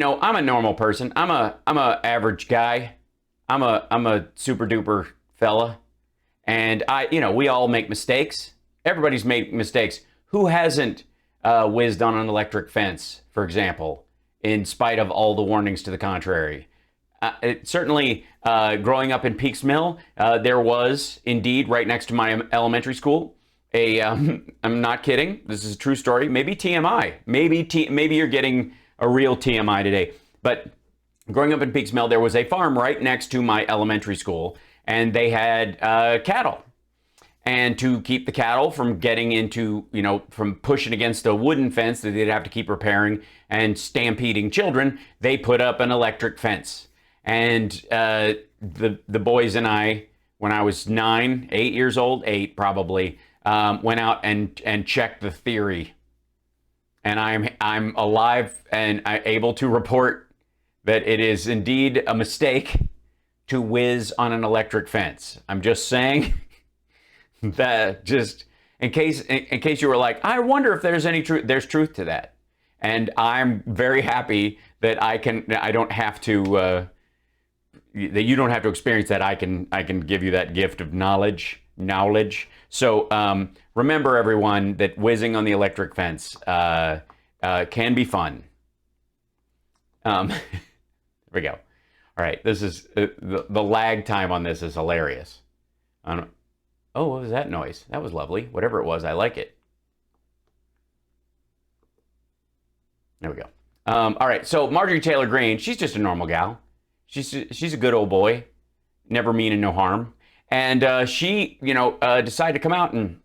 I'm a normal person. I'm a average guy. I'm a super duper fella. And we all make mistakes. Everybody's made mistakes. Who hasn't whizzed on an electric fence, for example, in spite of all the warnings to the contrary? Certainly, growing up in Peaks Mill, there was indeed right next to my elementary school I'm not kidding. This is a true story. Maybe TMI. Maybe you're getting a real TMI today. But growing up in Peaks Mill, there was a farm right next to my elementary school, and they had cattle. And to keep the cattle from getting into, from pushing against a wooden fence that they'd have to keep repairing and stampeding children, they put up an electric fence. And the boys and I, when I was 8 years old, 8 probably, went out and checked the theory. And I'm alive and able to report that it is indeed a mistake to whiz on an electric fence. I'm just saying that, just in case you were like, I wonder if there's any truth. There's truth to that, and I'm very happy that that you don't have to experience that. I can give you that gift of knowledge. So remember, everyone, that whizzing on the electric fence can be fun. There we go. All right, this is the lag time on this is hilarious. Oh, what was that noise? That was lovely. Whatever it was, I like it. There we go. All right, so Marjorie Taylor Greene, she's just a normal gal. She's a good old boy, never meaning no harm. And she, decided to come out and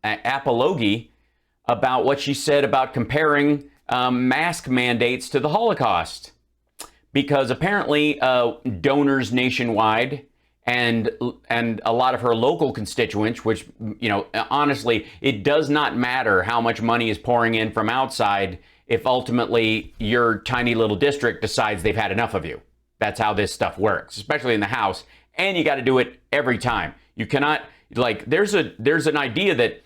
apology about what she said about comparing mask mandates to the Holocaust. Because apparently donors nationwide and a lot of her local constituents, which, honestly, it does not matter how much money is pouring in from outside if ultimately your tiny little district decides they've had enough of you. That's how this stuff works, especially in the House. And you got to do it every time. You cannot, there's an idea that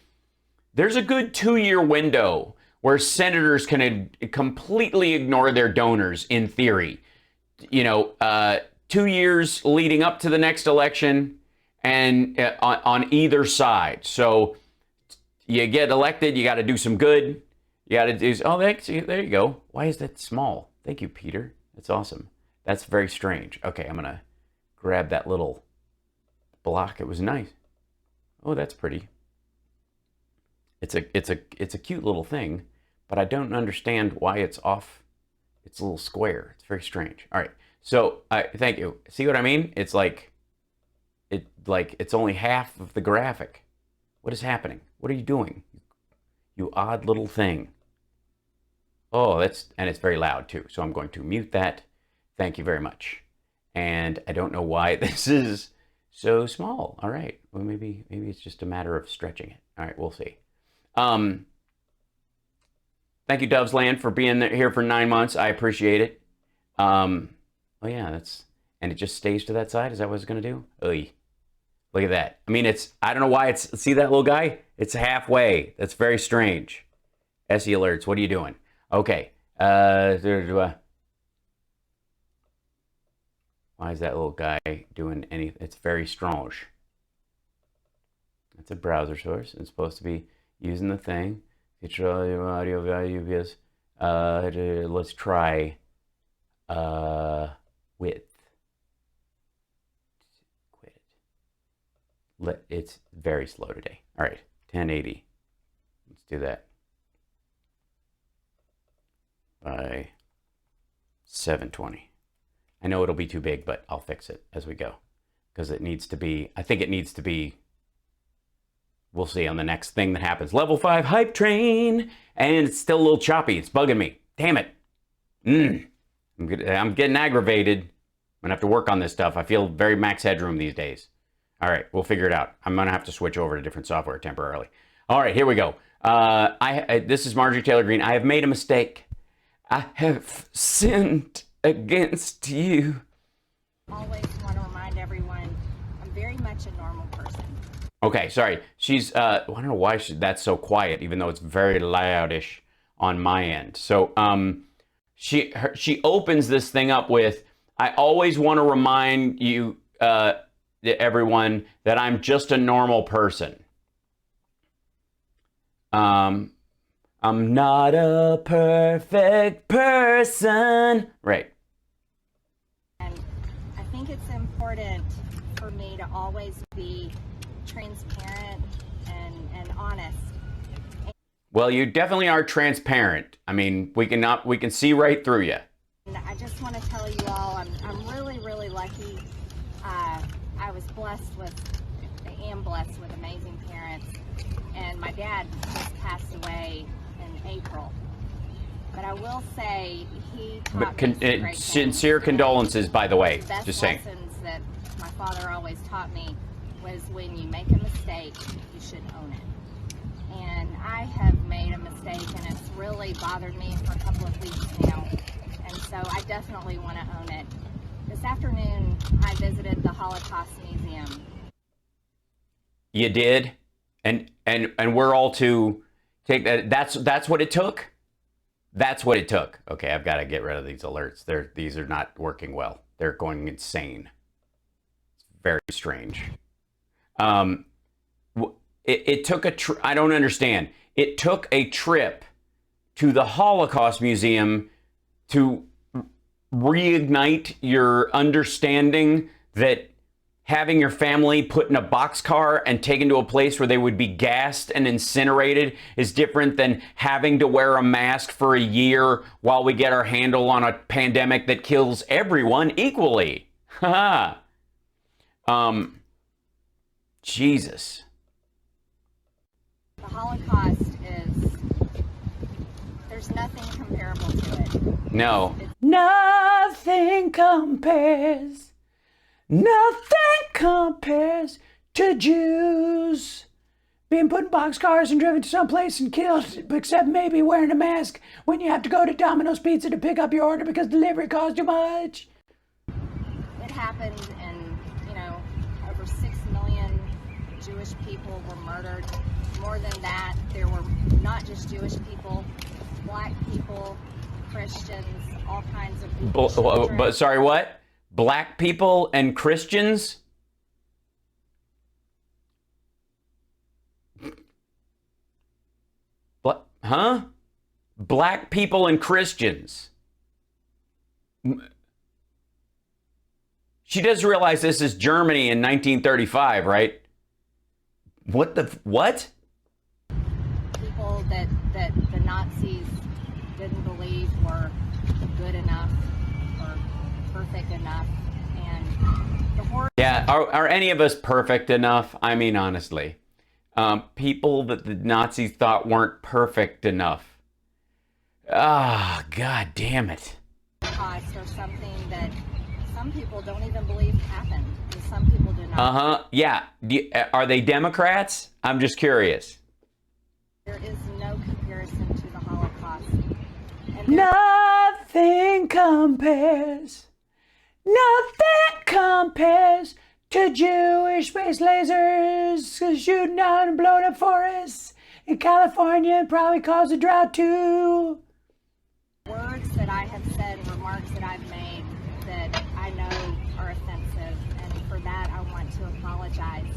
there's a good 2-year window where senators can completely ignore their donors in theory. 2 years leading up to the next election and on either side. So you get elected, you got to do some good. You got to do, there you go. Why is that small? Thank you, Peter. That's awesome. That's very strange. Okay, I'm going to grab that little block. It was nice. Oh, that's pretty. It's a cute little thing, but I don't understand why it's off. It's a little square. It's very strange. All right. So, thank you. See what I mean? It's it's only half of the graphic. What is happening? What are you doing? You odd little thing. Oh, and it's very loud too. So I'm going to mute that. Thank you very much. And I don't know why this is so small. All right. Well, maybe it's just a matter of stretching it. All right, we'll see. Thank you, Doves Land, for being here for 9 months. I appreciate it. Oh yeah, and it just stays to that side. Is that what it's gonna do? Oy. Look at that. I mean, I don't know why see that little guy? It's halfway. That's very strange. SE alerts, what are you doing? Okay. Why is that little guy doing anything? It's very strange. It's a browser source. It's supposed to be using the thing. Audio value is, let's try width. Quit it. It's very slow today. All right, 1080. Let's do that by 720. I know it'll be too big, but I'll fix it as we go because it needs to be. I think it needs to be. We'll see on the next thing that happens. Level 5 hype train, and it's still a little choppy. It's bugging me. Damn it. I'm getting aggravated. I'm gonna have to work on this stuff. I feel very max headroom these days. All right, we'll figure it out. I'm gonna have to switch over to different software temporarily. All right, here we go. This is Marjorie Taylor Greene. I have made a mistake. I have sinned against you. Always want to remind everyone, I'm very much a normal person. Okay, sorry. She's, I don't know why that's so quiet, even though it's very loudish on my end. So, she opens this thing up with, "I always want to remind you, everyone, that I'm just a normal person. I'm not a perfect person." Right. And I think it's important for me to always be transparent and honest. Well, you definitely are transparent. I mean, we can see right through you. And I just want to tell you all, I'm really, really lucky. I was blessed with, I am blessed with amazing parents. And my dad just passed away in April. But I will say he taught me some great sincere things. condolences, by the way. The best Just saying. lessons that my father always taught me was when you make a mistake, you should own it. And I have made a mistake, and it's really bothered me for a couple of weeks now. And so I definitely want to own it. This afternoon, I visited the Holocaust Museum. You did? And we're all to take that. That's what it took? That's what it took. Okay, I've got to get rid of these alerts. These are not working well. They're going insane. It's very strange. It took I don't understand. It took a trip to the Holocaust Museum to reignite your understanding that having your family put in a boxcar and taken to a place where they would be gassed and incinerated is different than having to wear a mask for a year while we get our handle on a pandemic that kills everyone equally. Ha. Jesus. The Holocaust there's nothing comparable to it. No. Nothing compares. Nothing compares to Jews being put in boxcars and driven to someplace and killed, except maybe wearing a mask when you have to go to Domino's Pizza to pick up your order because delivery costs too much. It happened, and over 6 million Jewish people were murdered. More than that, there were not just Jewish people, black people, Christians, all kinds of people. But sorry, what? Black people and Christians? Huh? Black people and Christians. She does realize this is Germany in 1935, right? What? People that the Nazis didn't believe were good enough or perfect enough. And the horror. Yeah, are any of us perfect enough? I mean, honestly. People that the Nazis thought weren't perfect enough. Ah, God damn it. Holocaust or something that some people don't even believe happened, and some people do not. Uh-huh. Yeah. Are they Democrats? I'm just curious. There is no comparison to the Holocaust. And nothing compares. Nothing compares to Jewish space lasers shooting out and blowing up forests in California and probably cause a drought too. Words that I have said, remarks that I've made that I know are offensive, and for that I want to apologize.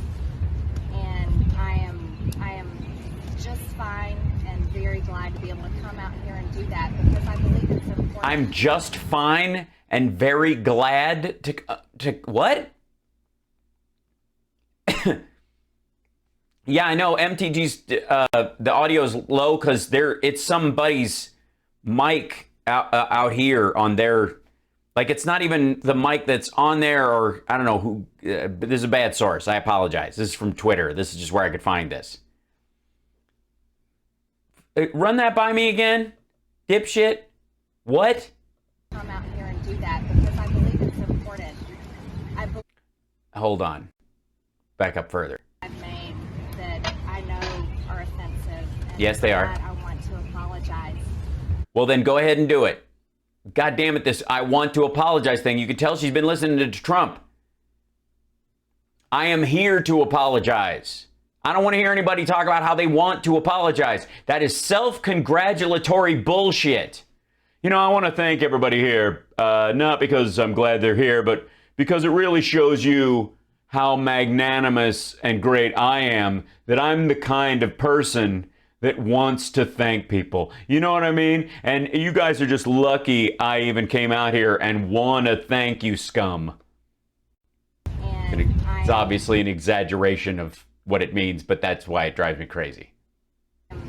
And I am just fine and very glad to be able to come out here and do that because I believe it's important. I'm just fine and very glad to what? Yeah, I know MTG's the audio is low because it's somebody's mic out here on their, like, it's not even the mic that's on there, or I don't know who. This is a bad source. I apologize. This is from Twitter. This is just where I could find this. Run that by me again, dipshit. What? Come out here and do that because I believe it's important. Hold on. Back up further. I've made that I know are offensive. And yes, they are. I want to apologize. Well, then go ahead and do it. God damn it, this I want to apologize thing. You can tell she's been listening to Trump. I am here to apologize. I don't want to hear anybody talk about how they want to apologize. That is self-congratulatory bullshit. I want to thank everybody here, not because I'm glad they're here, but because it really shows you how magnanimous and great I am, that I'm the kind of person that wants to thank people. You know what I mean? And you guys are just lucky I even came out here and want to thank you, scum. And It's obviously an exaggeration of what it means, but that's why it drives me crazy. I'm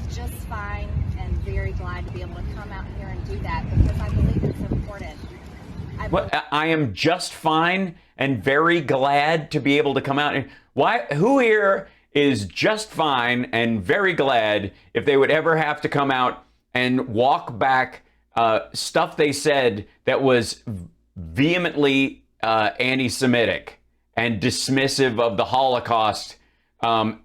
just fine and very glad to be able to come out here and do that because I believe it's important. I am just fine and very glad to be able to come out. Who here is just fine and very glad if they would ever have to come out and walk back stuff they said that was vehemently anti-Semitic and dismissive of the Holocaust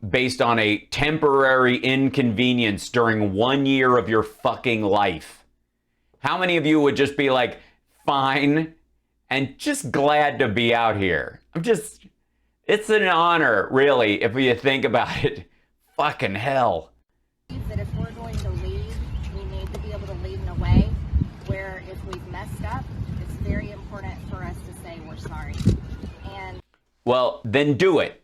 based on a temporary inconvenience during 1 year of your fucking life? How many of you would just be like, fine and just glad to be out here? It's an honor, really, if you think about it. Fucking hell. That if we're going to lead, we need to be able to lead in a way where if we've messed up, it's very important for us to say we're sorry. And well, then do it.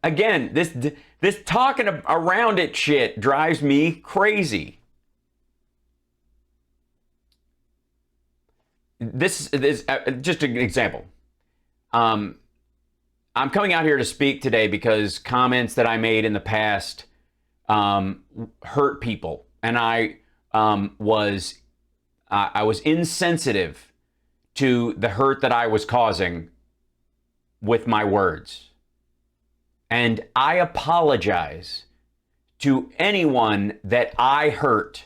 Again, this talking around it shit drives me crazy. This is just an example. I'm coming out here to speak today because comments that I made in the past hurt people, and I was insensitive to the hurt that I was causing with my words. And I apologize to anyone that I hurt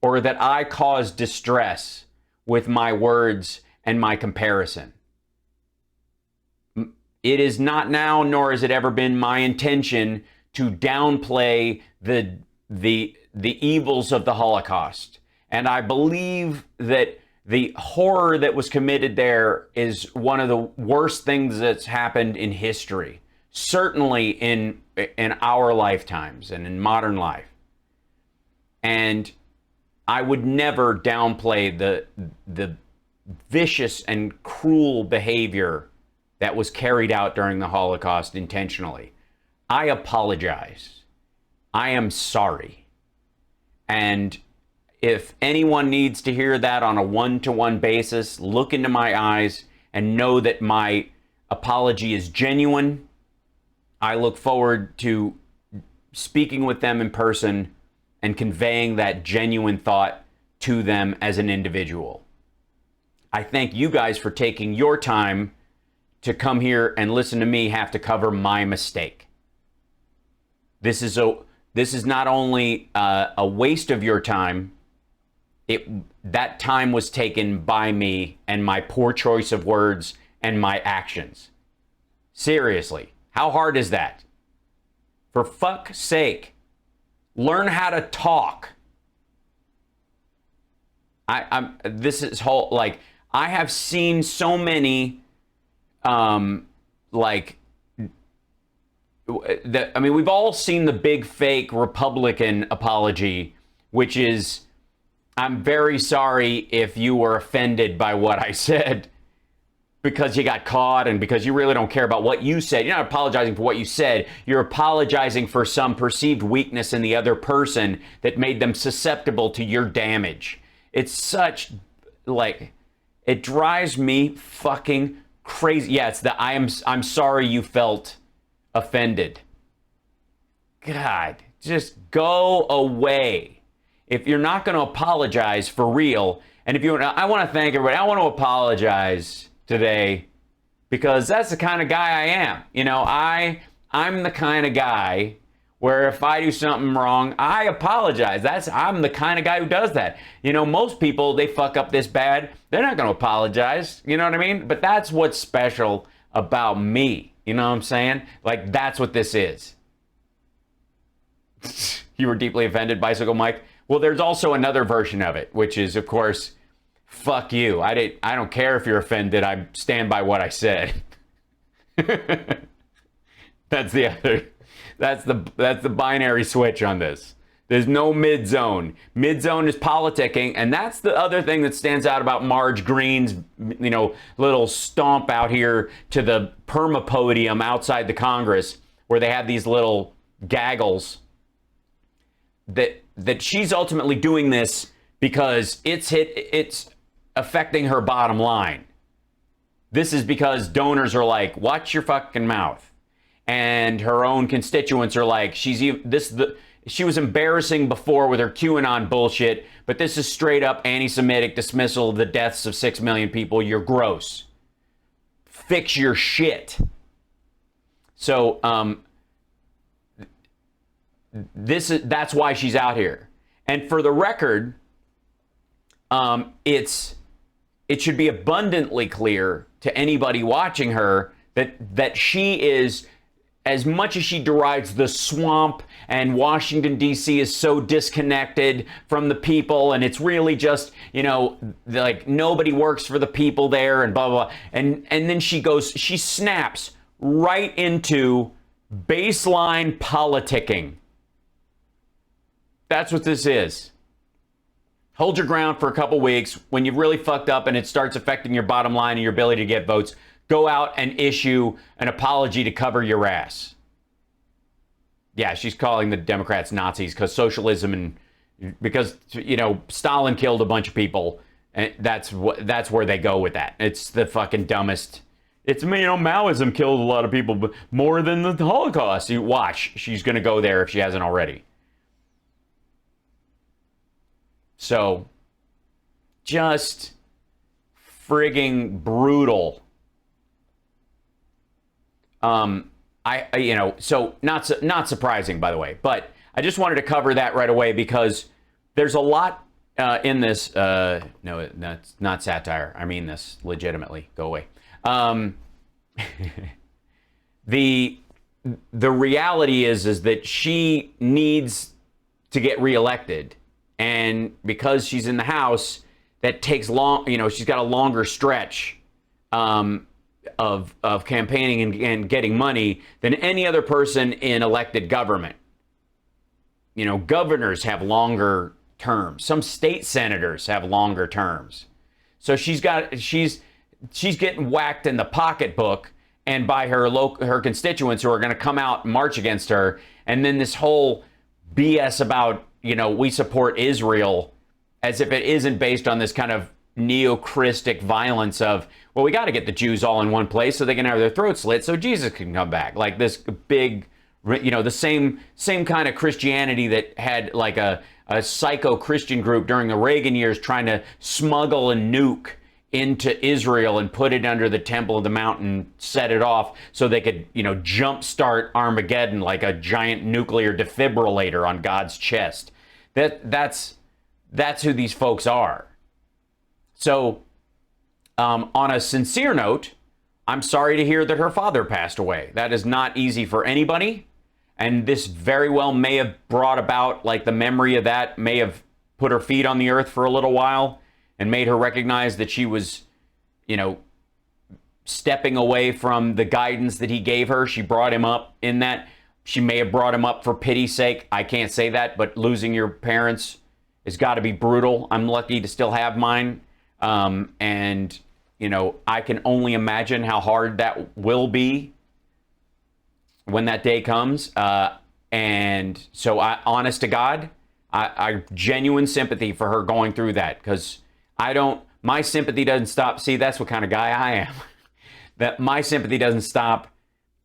or that I caused distress with my words and my comparison. It is not now, nor has it ever been my intention to downplay the evils of the Holocaust. And I believe that the horror that was committed there is one of the worst things that's happened in history, certainly in our lifetimes and in modern life. And I would never downplay the vicious and cruel behavior that was carried out during the Holocaust intentionally. I apologize. I am sorry. And if anyone needs to hear that on a one-to-one basis, look into my eyes and know that my apology is genuine. I look forward to speaking with them in person and conveying that genuine thought to them as an individual. I thank you guys for taking your time to come here and listen to me have to cover my mistake. This is not only a waste of your time. That time was taken by me and my poor choice of words and my actions. Seriously, how hard is that? For fuck's sake, learn how to talk. I have seen so many we've all seen the big fake Republican apology, which is, I'm very sorry if you were offended by what I said because you got caught and because you really don't care about what you said. You're not apologizing for what you said. You're apologizing for some perceived weakness in the other person that made them susceptible to your damage. It's such, it drives me fucking crazy. Yeah, it's the I'm sorry you felt offended. God, just go away. If you're not going to apologize for real, and I want to thank everybody. I want to apologize today because that's the kind of guy I am. I'm the kind of guy where if I do something wrong, I apologize. I'm the kind of guy who does that. Most people, they fuck up this bad, they're not going to apologize. You know what I mean? But that's what's special about me. You know what I'm saying? That's what this is. You were deeply offended, Bicycle Mike? Well, there's also another version of it, which is, of course, fuck you. I don't care if you're offended. I stand by what I said. That's the other. That's the binary switch on this. There's no mid-zone. Mid-zone is politicking, and that's the other thing that stands out about Marge Greene's, little stomp out here to the perma-podium outside the Congress, where they have these little gaggles. That she's ultimately doing this because it's affecting her bottom line. This is because donors are like, watch your fucking mouth. And her own constituents are like, she was embarrassing before with her QAnon bullshit, but this is straight up anti-Semitic dismissal of the deaths of 6 million people. You're gross. Fix your shit. So, that's why she's out here. And for the record, it should be abundantly clear to anybody watching her that she is, as much as she derides the swamp and Washington, D.C. is so disconnected from the people, and it's really just, like nobody works for the people there and blah, blah, blah. And then she snaps right into baseline politicking. That's what this is. Hold your ground for a couple weeks. When you've really fucked up and it starts affecting your bottom line and your ability to get votes, go out and issue an apology to cover your ass. Yeah, she's calling the Democrats Nazis because socialism because Stalin killed a bunch of people, and that's where they go with that. It's the fucking dumbest. It's Maoism killed a lot of people, but more than the Holocaust. You watch, she's going to go there if she hasn't already. So, just frigging brutal. So not surprising, by the way, but I just wanted to cover that right away because there's a lot in this. No, that's not satire. I mean this legitimately. Go away. The reality is that she needs to get reelected. And because she's in the House, that takes long. She's got a longer stretch of campaigning and getting money than any other person in elected government. Governors have longer terms. Some state senators have longer terms. So she's getting whacked in the pocketbook and by her constituents who are going to come out and march against her. And then this whole BS about we support Israel, as if it isn't based on this kind of neo-Christic violence of, well, we got to get the Jews all in one place so they can have their throats slit so Jesus can come back. Like this big, the same kind of Christianity that had like a psycho-Christian group during the Reagan years trying to smuggle and nuke into Israel and put it under the Temple of the Mount and set it off so they could, jumpstart Armageddon like a giant nuclear defibrillator on God's chest. That's who these folks are. So, on a sincere note, I'm sorry to hear that her father passed away. That is not easy for anybody. And this very well may have brought about, like, the memory of that may have put her feet on the earth for a little while and made her recognize that she was, stepping away from the guidance that he gave her. She brought him up in that. She may have brought him up for pity's sake. I can't say that, but losing your parents has got to be brutal. I'm lucky to still have mine. And, I can only imagine how hard that will be when that day comes. And so honest to God, I genuine sympathy for her going through that, because my sympathy doesn't stop. See, that's what kind of guy I am. That my sympathy doesn't stop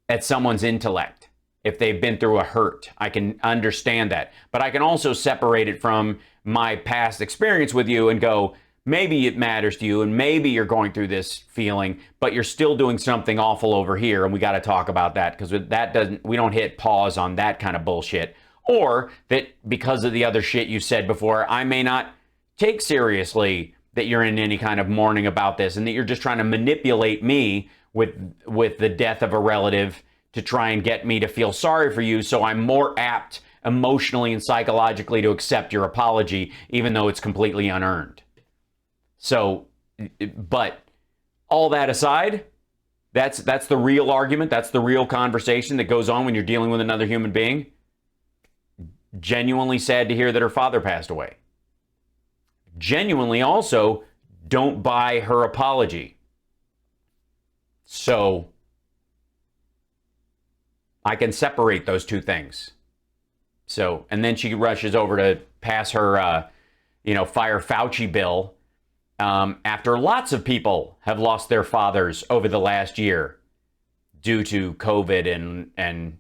at someone's intellect. If they've been through a hurt, I can understand that. But I can also separate it from my past experience with you and go, maybe it matters to you and maybe you're going through this feeling, but you're still doing something awful over here. And we got to talk about that, because we don't hit pause on that kind of bullshit. Or that because of the other shit you said before, I may not take seriously that you're in any kind of mourning about this and that you're just trying to manipulate me with the death of a relative to try and get me to feel sorry for you, so I'm more apt emotionally and psychologically to accept your apology, even though it's completely unearned. So, but all that aside, that's the real argument. That's the real conversation that goes on when you're dealing with another human being. Genuinely sad to hear that her father passed away. Genuinely also don't buy her apology. So I can separate those two things. So, and then she rushes over to pass her, fire Fauci bill after lots of people have lost their fathers over the last year due to COVID and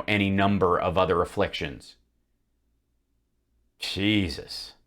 any number of other afflictions. Jesus.